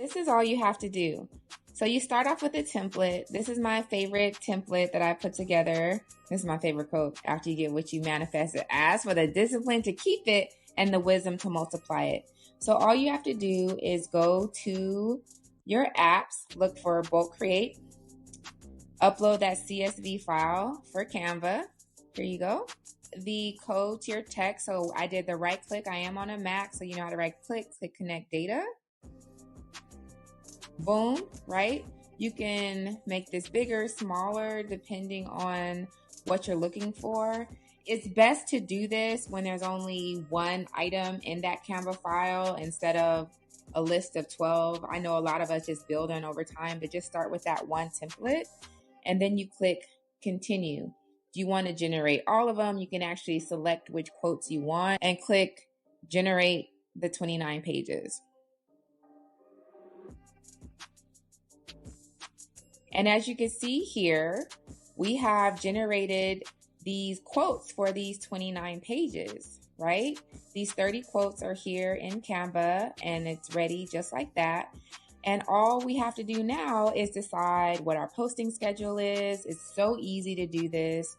This is all you have to do. So you start off with a template. This is my favorite template that I put together. This is my favorite quote. After you get what you manifest it, ask for the discipline to keep it and the wisdom to multiply it. So all you have to do is go to your apps, look for bulk create, upload that CSV file for Canva. Here you go. The code to your text. So I did the right click. I am on a Mac, so you know how to right click connect data. Boom, right? You can make this bigger, smaller, depending on what you're looking for. It's best to do this when there's only one item in that Canva file instead of a list of 12. I know a lot of us just build on over time, but just start with that one template and then you click continue. If you want to generate all of them, you can actually select which quotes you want and click generate the 29 pages. And as you can see here, we have generated these quotes for these 29 pages, right? These 30 quotes are here in Canva and it's ready just like that. And all we have to do now is decide what our posting schedule is. It's so easy to do this.